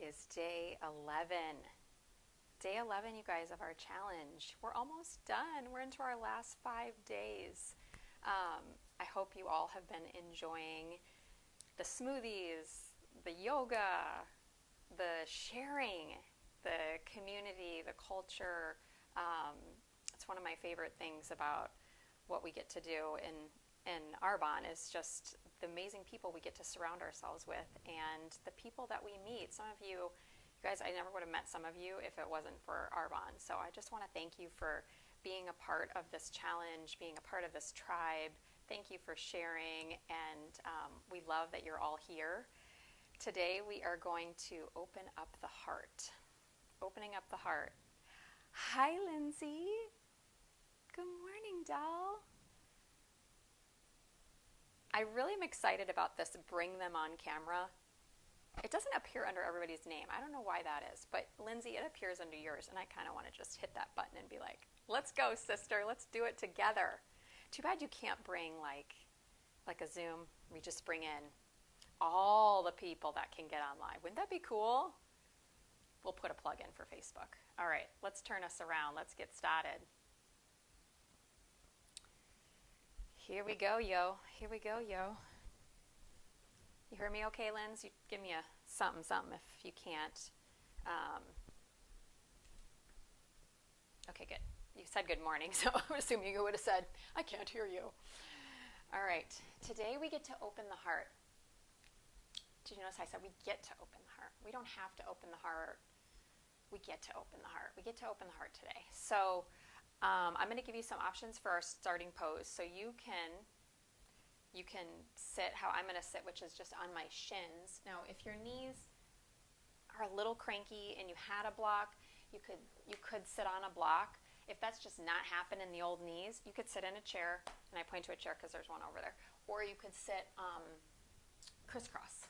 is day 11. Day 11, you guys, of our challenge. We're almost done. We're into our last 5 days. I hope you all have been enjoying the smoothies, the yoga, the sharing, the community, the culture. It's one of my favorite things about what we get to do in Arbonne is just the amazing people we get to surround ourselves with and the people that we meet. Some of you guys, I never would have met some of you if it wasn't for Arbonne. So I just want to thank you for being a part of this challenge, being a part of this tribe. Thank you for sharing, and we love that you're all here. Today we are going to open up the heart. Opening up the heart. Hi, Lindsay. Good morning, doll. I really am excited about this Bring Them on camera. It doesn't appear under everybody's name. I don't know why that is, but Lindsay, it appears under yours, and I kind of want to just hit that button and be like, let's go, sister. Let's do it together. Too bad you can't bring like a Zoom. We just bring in all the people that can get online. Wouldn't that be cool? We'll put a plug in for Facebook. All right, let's turn us around. Let's get started. Here we go, yo. Here we go, yo. You hear me okay, Linz? You give me a something if you can't. Okay, good. You said good morning, so I'm assuming you would have said, I can't hear you. All right. Today we get to open the heart. Did you notice I said we get to open the heart? We don't have to open the heart. We get to open the heart. We get to open the heart today. So I'm going to give you some options for our starting pose. So you can sit how I'm going to sit, which is just on my shins. Now, if your knees are a little cranky and you had a block, you could sit on a block. If that's just not happening in the old knees, you could sit in a chair, and I point to a chair because there's one over there. Or you could sit crisscross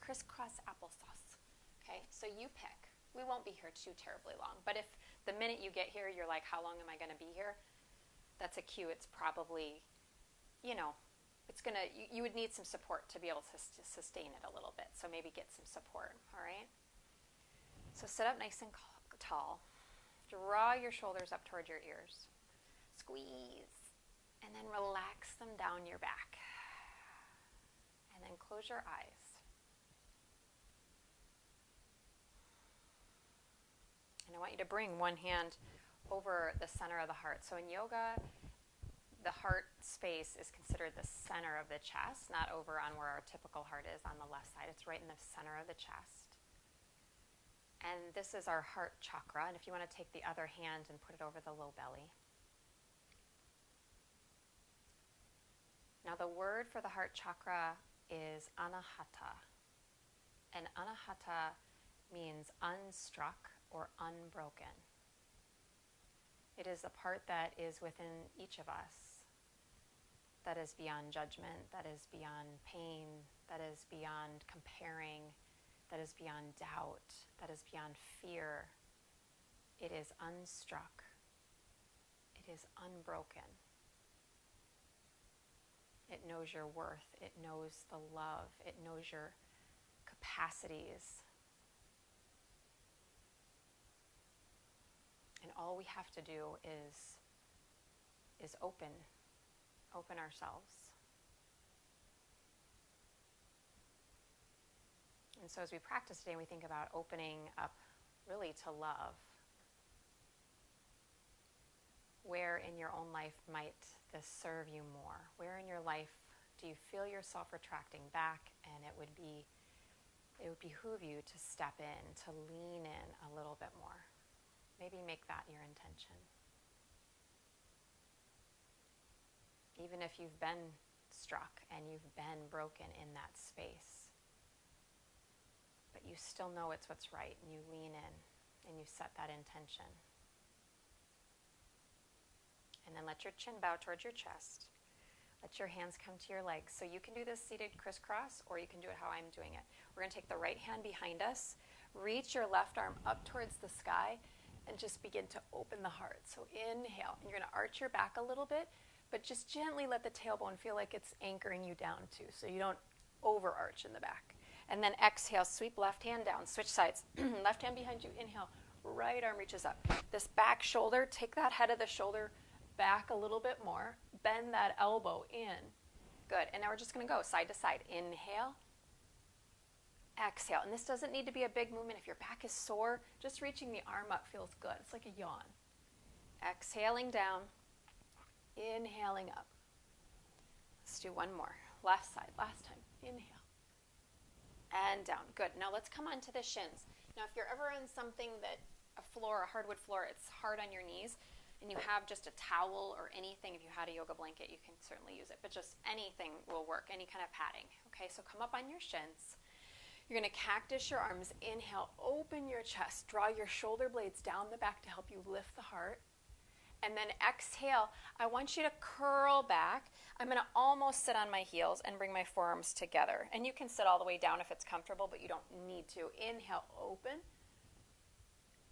applesauce. Okay, so you pick. We won't be here too terribly long, but if the minute you get here, you're like, how long am I going to be here? That's a cue. It's probably, you would need some support to be able to sustain it a little bit. So maybe get some support, all right? So sit up nice and tall. Draw your shoulders up toward your ears. Squeeze. And then relax them down your back. And then close your eyes. And I want you to bring one hand over the center of the heart. So in yoga, the heart space is considered the center of the chest, not over on where our typical heart is on the left side. It's right in the center of the chest. And this is our heart chakra. And if you want to take the other hand and put it over the low belly. Now the word for the heart chakra is anahata. And anahata means unstruck or unbroken. It is the part that is within each of us, that is beyond judgment, that is beyond pain, that is beyond comparing, that is beyond doubt, that is beyond fear. It is unstruck. It is unbroken. It knows your worth. It knows the love. It knows your capacities. And all we have to do is open ourselves. And so as we practice today, we think about opening up really to love. Where in your own life might this serve you more? Where in your life do you feel yourself retracting back, and it would behoove you to step in, to lean in a little bit more? Maybe make that your intention. Even if you've been struck and you've been broken in that space, but you still know it's what's right, and you lean in and you set that intention. And then let your chin bow towards your chest. Let your hands come to your legs. So you can do this seated crisscross, or you can do it how I'm doing it. We're going to take the right hand behind us, reach your left arm up towards the sky, and just begin to open the heart. So inhale, and you're going to arch your back a little bit, but just gently let the tailbone feel like it's anchoring you down too, so you don't overarch in the back. And then exhale, sweep left hand down, switch sides. Left hand behind you, inhale, right arm reaches up. This back shoulder, take that head of the shoulder back a little bit more. Bend that elbow in. Good. And now we're just going to go side to side. Inhale, exhale. And this doesn't need to be a big movement. If your back is sore, just reaching the arm up feels good. It's like a yawn. Exhaling down, inhaling up. Let's do one more. Left side, last time. Inhale. And down. Good. Now let's come on to the shins. Now if you're ever in something that, a floor, a hardwood floor, it's hard on your knees, and you have just a towel or anything, if you had a yoga blanket, you can certainly use it, but just anything will work, any kind of padding. Okay, so come up on your shins. You're going to cactus your arms. Inhale, open your chest. Draw your shoulder blades down the back to help you lift the heart. And then exhale, I want you to curl back. I'm going to almost sit on my heels and bring my forearms together. And you can sit all the way down if it's comfortable, but you don't need to. Inhale, open.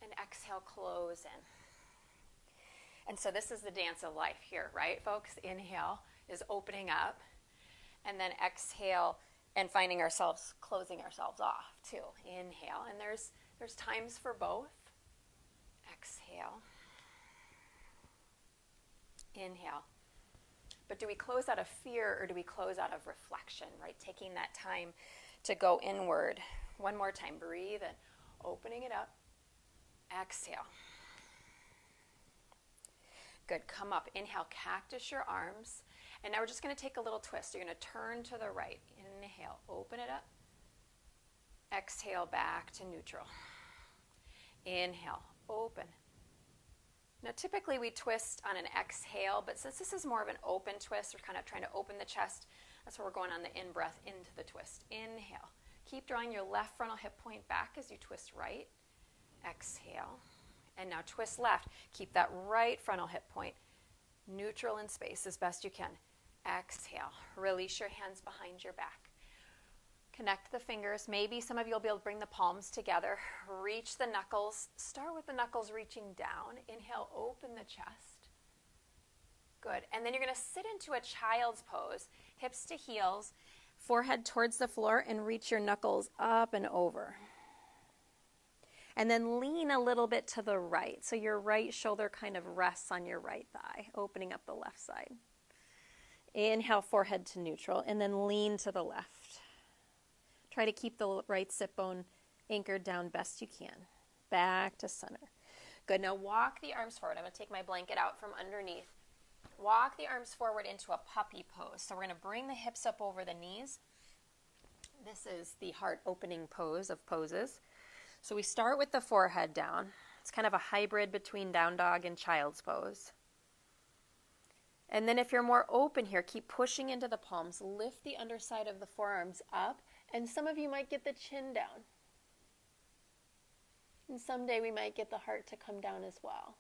And exhale, close in. And so this is the dance of life here, right, folks? Inhale is opening up. And then exhale and finding ourselves, closing ourselves off too. Inhale. And there's times for both. Exhale. Inhale. But do we close out of fear or do we close out of reflection, right? Taking that time to go inward. One more time. Breathe in. Opening it up. Exhale. Good. Come up. Inhale. Cactus your arms. And now we're just going to take a little twist. You're going to turn to the right. Inhale. Open it up. Exhale. Back to neutral. Inhale. Open. Now, typically we twist on an exhale, but since this is more of an open twist, we're kind of trying to open the chest. That's where we're going on the in-breath into the twist. Inhale. Keep drawing your left frontal hip point back as you twist right. Exhale. And now twist left. Keep that right frontal hip point neutral in space as best you can. Exhale. Release your hands behind your back. Connect the fingers. Maybe some of you will be able to bring the palms together. Reach the knuckles. Start with the knuckles reaching down. Inhale, open the chest. Good. And then you're going to sit into a child's pose. Hips to heels, forehead towards the floor, and reach your knuckles up and over. And then lean a little bit to the right. So your right shoulder kind of rests on your right thigh, opening up the left side. Inhale, forehead to neutral, and then lean to the left. Try to keep the right sit bone anchored down best you can. Back to center. Good. Now walk the arms forward. I'm going to take my blanket out from underneath. Walk the arms forward into a puppy pose. So we're going to bring the hips up over the knees. This is the heart opening pose of poses. So we start with the forehead down. It's kind of a hybrid between down dog and child's pose. And then if you're more open here, keep pushing into the palms. Lift the underside of the forearms up. And some of you might get the chin down. And someday we might get the heart to come down as well.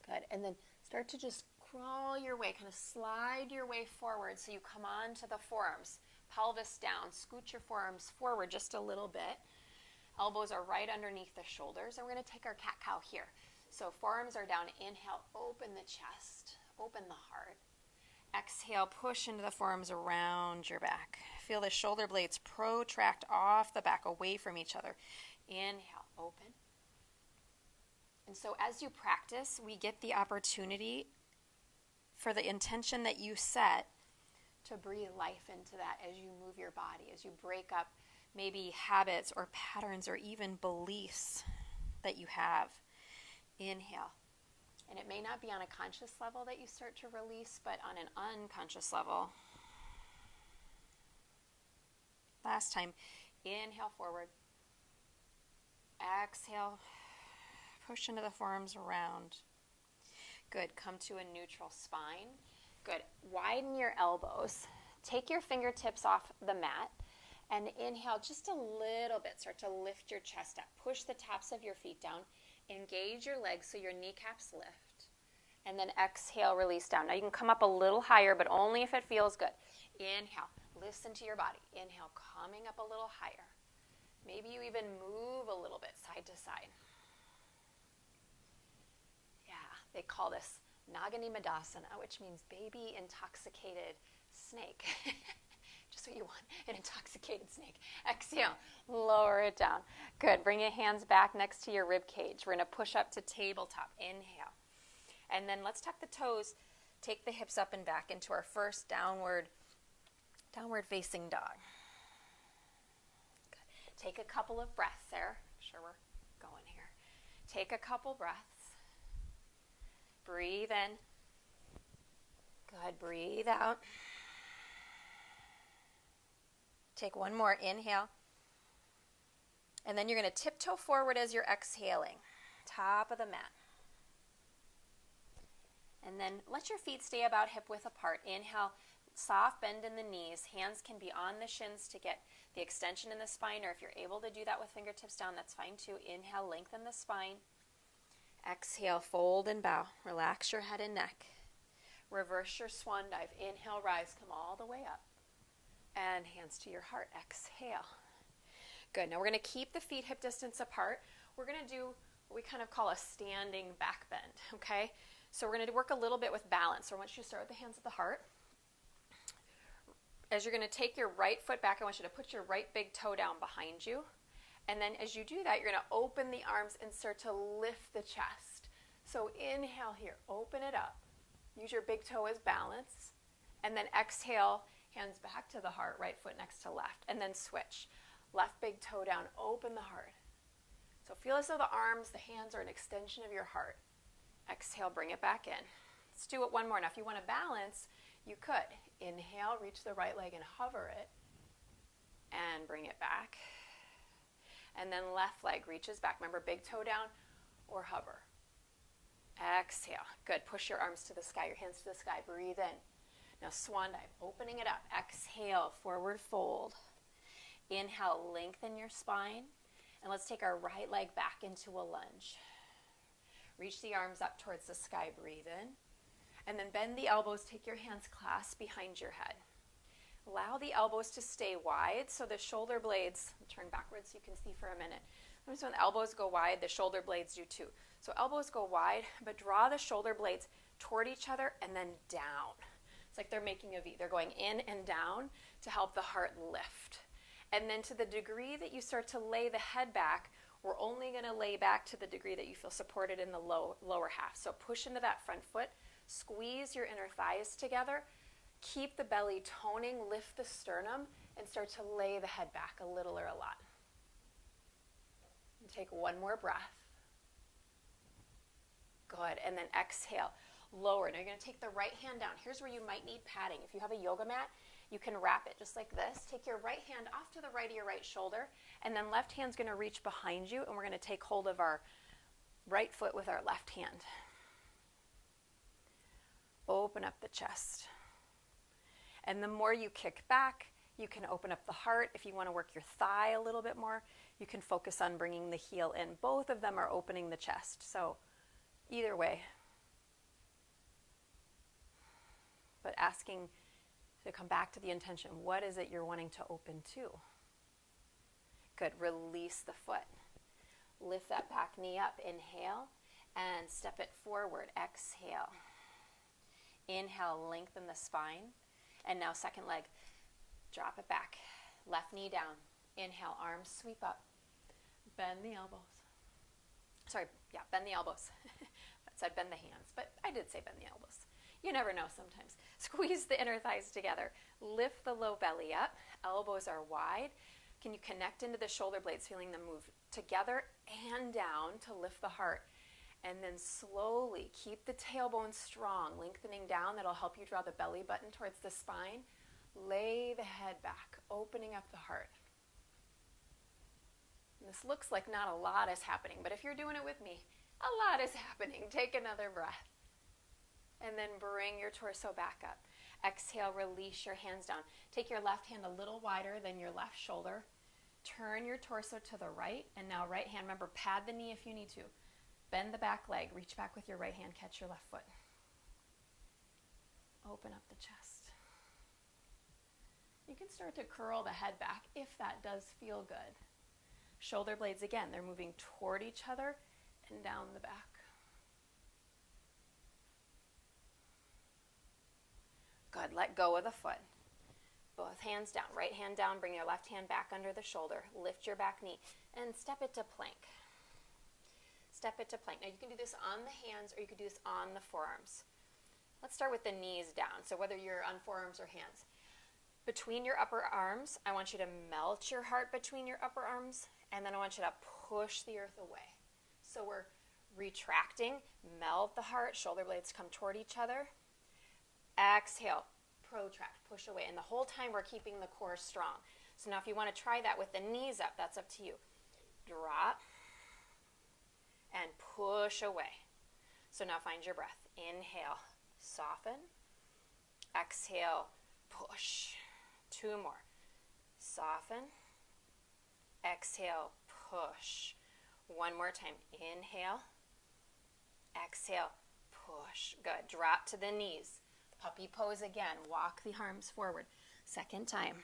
Good. And then start to just crawl your way, kind of slide your way forward so you come on to the forearms. Pelvis down. Scoot your forearms forward just a little bit. Elbows are right underneath the shoulders. And we're going to take our cat-cow here. So forearms are down. Inhale, open the chest. Open the heart. Exhale, push into the forearms around your back. Feel the shoulder blades protract off the back, away from each other. Inhale, open. And so as you practice, we get the opportunity for the intention that you set to breathe life into that as you move your body, as you break up maybe habits or patterns or even beliefs that you have. Inhale. And it may not be on a conscious level that you start to release, but on an unconscious level. Last time. Inhale forward. Exhale. Push into the forearms around. Good. Come to a neutral spine. Good. Widen your elbows. Take your fingertips off the mat. And inhale just a little bit. Start to lift your chest up. Push the tops of your feet down. Engage your legs so your kneecaps lift. And then exhale, release down. Now you can come up a little higher, but only if it feels good. Inhale, listen to your body. Inhale, coming up a little higher. Maybe you even move a little bit side to side. Yeah, they call this Nagani Madasana, which means baby intoxicated snake. Just what you want, an intoxicated snake. Exhale, lower it down. Good. Bring your hands back next to your rib cage. We're going to push up to tabletop. Inhale. And then let's tuck the toes. Take the hips up and back into our first downward facing dog. Good. Take a couple of breaths there. Make sure we're going here. Take a couple breaths. Breathe in. Good. Breathe out. Take one more. Inhale. And then you're going to tiptoe forward as you're exhaling. Top of the mat. And then let your feet stay about hip width apart. Inhale, soft bend in the knees. Hands can be on the shins to get the extension in the spine, or if you're able to do that with fingertips down, that's fine too. Inhale, lengthen the spine. Exhale, fold and bow. Relax your head and neck. Reverse your swan dive. Inhale, rise, come all the way up. And hands to your heart. Exhale. Good. Now we're going to keep the feet hip distance apart. We're going to do what we kind of call a standing back bend, okay? So we're going to work a little bit with balance. So I want you to start with the hands at the heart. As you're going to take your right foot back, I want you to put your right big toe down behind you. And then as you do that, you're going to open the arms and start to lift the chest. So inhale here, open it up. Use your big toe as balance. And then exhale, hands back to the heart, right foot next to left. And then switch. Left big toe down, open the heart. So feel as though the arms, the hands are an extension of your heart. Exhale, bring it back in. Let's do it one more. Now, if you want to balance, you could. Inhale, reach the right leg and hover it. And bring it back. And then left leg reaches back. Remember, big toe down or hover. Exhale. Good. Push your arms to the sky, your hands to the sky. Breathe in. Now, swan dive, opening it up. Exhale, forward fold. Inhale, lengthen your spine. And let's take our right leg back into a lunge. Reach the arms up towards the sky. Breathe in. And then bend the elbows. Take your hands clasped behind your head. Allow the elbows to stay wide so the shoulder blades, turn backwards so you can see for a minute. Notice when the elbows go wide, the shoulder blades do too. So elbows go wide, but draw the shoulder blades toward each other and then down. It's like they're making a V. They're going in and down to help the heart lift. And then to the degree that you start to lay the head back, we're only going to lay back to the degree that you feel supported in the lower half. So push into that front foot, squeeze your inner thighs together, keep the belly toning, lift the sternum, and start to lay the head back a little or a lot. And take one more breath. Good. And then exhale, lower. Now you're going to take the right hand down. Here's where you might need padding. If you have a yoga mat, you can wrap it just like this. Take your right hand off to the right of your right shoulder, and then left hand's going to reach behind you, and we're going to take hold of our right foot with our left hand. Open up the chest. And the more you kick back, you can open up the heart. If you want to work your thigh a little bit more, you can focus on bringing the heel in. Both of them are opening the chest. So either way. But asking to come back to the intention. What is it you're wanting to open to? Good. Release the foot. Lift that back knee up. Inhale and step it forward. Exhale. Inhale, lengthen the spine. And now second leg. Drop it back. Left knee down. Inhale, arms sweep up. Bend the elbows. Bend the elbows. I said bend the hands, but I did say bend the elbows. You never know sometimes. Squeeze the inner thighs together. Lift the low belly up. Elbows are wide. Can you connect into the shoulder blades, feeling them move together and down to lift the heart? And then slowly keep the tailbone strong, lengthening down. That'll help you draw the belly button towards the spine. Lay the head back, opening up the heart. And this looks like not a lot is happening, but if you're doing it with me, a lot is happening. Take another breath. And then bring your torso back up. Exhale, release your hands down. Take your left hand a little wider than your left shoulder. Turn your torso to the right. And now right hand, remember, pad the knee if you need to. Bend the back leg. Reach back with your right hand. Catch your left foot. Open up the chest. You can start to curl the head back if that does feel good. Shoulder blades, again, they're moving toward each other and down the back. let go of the foot. Both hands down. Right hand down. Bring your left hand back under the shoulder. Lift your back knee and step it to plank. Step it to plank. Now you can do this on the hands or you can do this on the forearms. Let's start with the knees down. So whether you're on forearms or hands. Between your upper arms, I want you to melt your heart between your upper arms, and then I want you to push the earth away. So we're retracting, melt the heart, shoulder blades come toward each other. Exhale, protract, push away. And the whole time we're keeping the core strong. So now if you want to try that with the knees up, that's up to you. Drop and push away. So now find your breath. Inhale, soften. Exhale, push. 2 more. Soften. Exhale, push. 1 more time. Inhale. Exhale, push. Good. Drop to the knees. Puppy pose again. Walk the arms forward. 2nd time.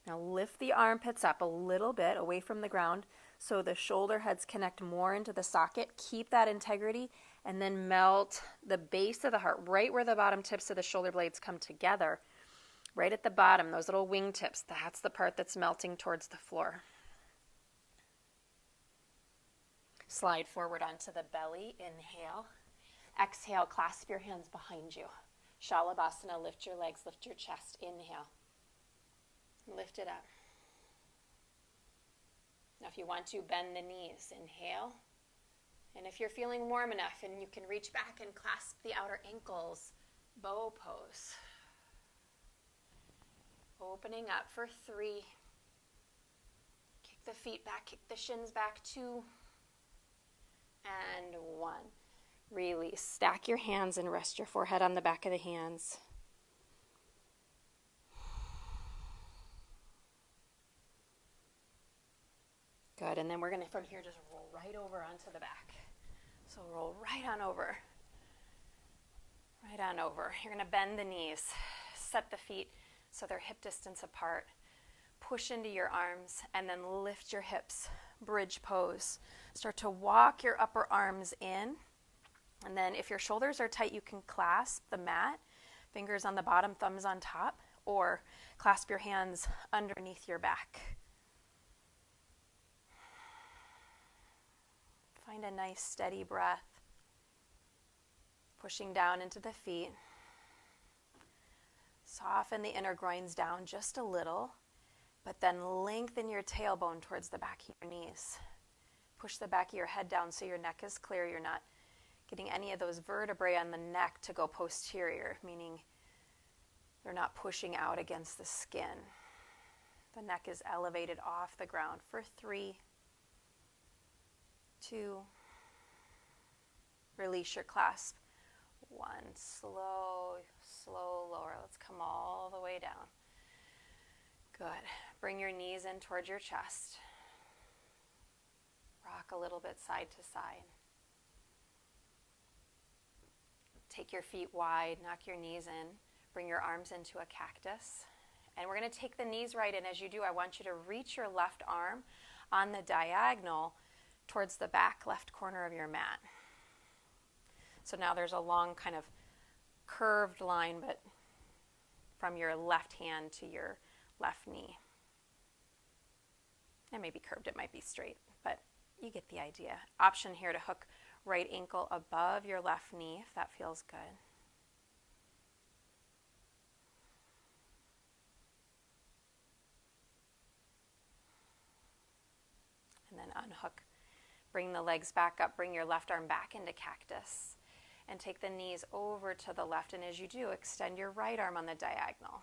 Now lift the armpits up a little bit away from the ground so the shoulder heads connect more into the socket. Keep that integrity and then melt the base of the heart right where the bottom tips of the shoulder blades come together. Right at the bottom, those little wing tips, that's the part that's melting towards the floor. Slide forward onto the belly. Inhale. Exhale, clasp your hands behind you. Shalabhasana, lift your legs, lift your chest. Inhale. Lift it up. Now if you want to, bend the knees. Inhale. And if you're feeling warm enough and you can reach back and clasp the outer ankles, bow pose. Opening up for 3. Kick the feet back, kick the shins back. 2 and 1. Release. Stack your hands and rest your forehead on the back of the hands. Good. And then we're going to, from here, just roll right over onto the back. So roll right on over. Right on over. You're going to bend the knees. Set the feet so they're hip distance apart. Push into your arms and then lift your hips. Bridge pose. Start to walk your upper arms in. And then if your shoulders are tight, you can clasp the mat. Fingers on the bottom, thumbs on top. Or clasp your hands underneath your back. Find a nice steady breath. Pushing down into the feet. Soften the inner groins down just a little, but then lengthen your tailbone towards the back of your knees. Push the back of your head down so your neck is clear. You're not getting any of those vertebrae on the neck to go posterior, meaning they're not pushing out against the skin. The neck is elevated off the ground for 3, 2, release your clasp. 1, slow lower. Let's come all the way down. Good. Bring your knees in towards your chest. Rock a little bit side to side. Take your feet wide, knock your knees in. Bring your arms into a cactus. And we're going to take the knees right in. As you do, I want you to reach your left arm on the diagonal towards the back left corner of your mat. So now there's a long kind of curved line, but from your left hand to your left knee. It may be curved, it might be straight, but you get the idea. Option here to hook right ankle above your left knee if that feels good. And then unhook. Bring the legs back up, bring your left arm back into cactus. And take the knees over to the left. And as you do, extend your right arm on the diagonal.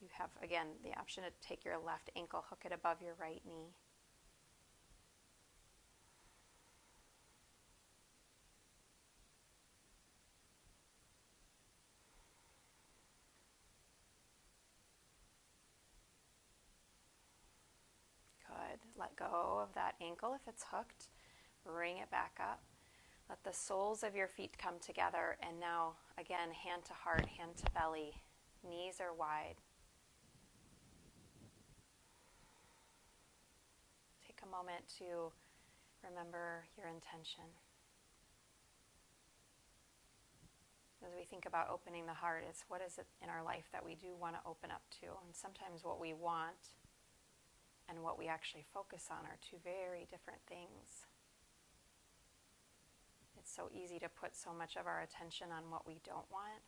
You have, again, the option to take your left ankle, hook it above your right knee. Good. Let go of that ankle if it's hooked. Bring it back up. Let the soles of your feet come together. And now, again, hand to heart, hand to belly. Knees are wide. Take a moment to remember your intention. As we think about opening the heart, it's what is it in our life that we do want to open up to? And sometimes what we want and what we actually focus on are two very different things. It's so easy to put so much of our attention on what we don't want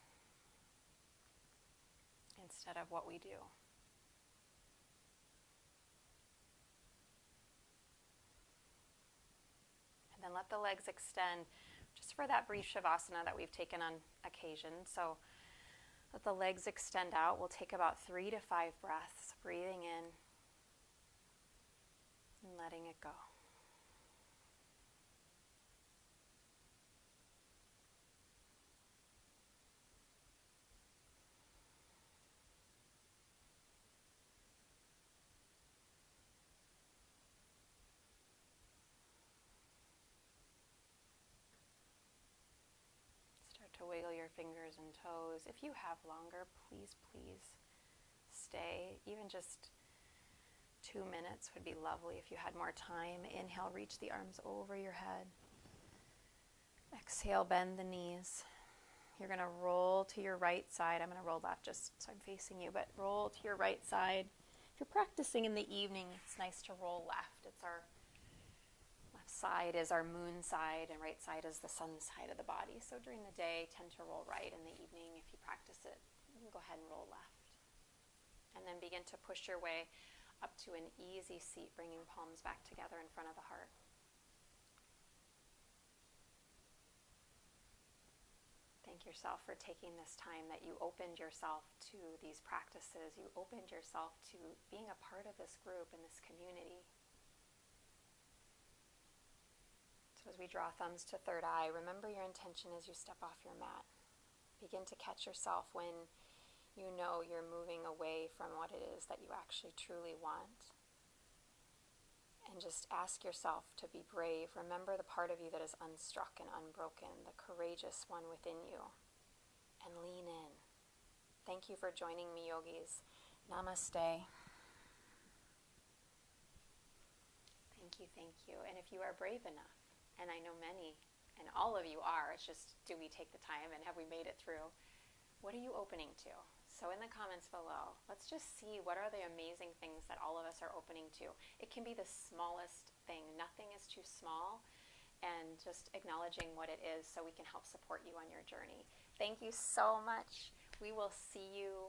instead of what we do. And then let the legs extend just for that brief shavasana that we've taken on occasion. So let the legs extend out. We'll take about 3 to 5 breaths, breathing in and letting it go. To wiggle your fingers and toes. If you have longer, please stay. Even just 2 minutes would be lovely if you had more time. Inhale, reach the arms over your head. Exhale, bend the knees. You're going to roll to your right side. I'm going to roll left just so I'm facing you, but roll to your right side. If you're practicing in the evening, it's nice to roll left. It's our side is our moon side, and right side is the sun side of the body. So during the day, tend to roll right. In the evening, if you practice it, you can go ahead and roll left. And then begin to push your way up to an easy seat, bringing palms back together in front of the heart. Thank yourself for taking this time, that you opened yourself to these practices. You opened yourself to being a part of this group and this community. So as we draw thumbs to third eye, remember your intention as you step off your mat. Begin to catch yourself when you know you're moving away from what it is that you actually truly want. And just ask yourself to be brave. Remember the part of you that is unstruck and unbroken, the courageous one within you. And lean in. Thank you for joining me, yogis. Namaste. Thank you. And if you are brave enough, and I know many, and all of you are, it's just, do we take the time and have we made it through? What are you opening to? So in the comments below, let's just see what are the amazing things that all of us are opening to. It can be the smallest thing. Nothing is too small, and just acknowledging what it is so we can help support you on your journey. Thank you so much. We will see you,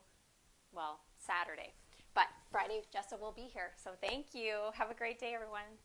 Saturday. But Friday, Jessa will be here. So thank you. Have a great day, everyone.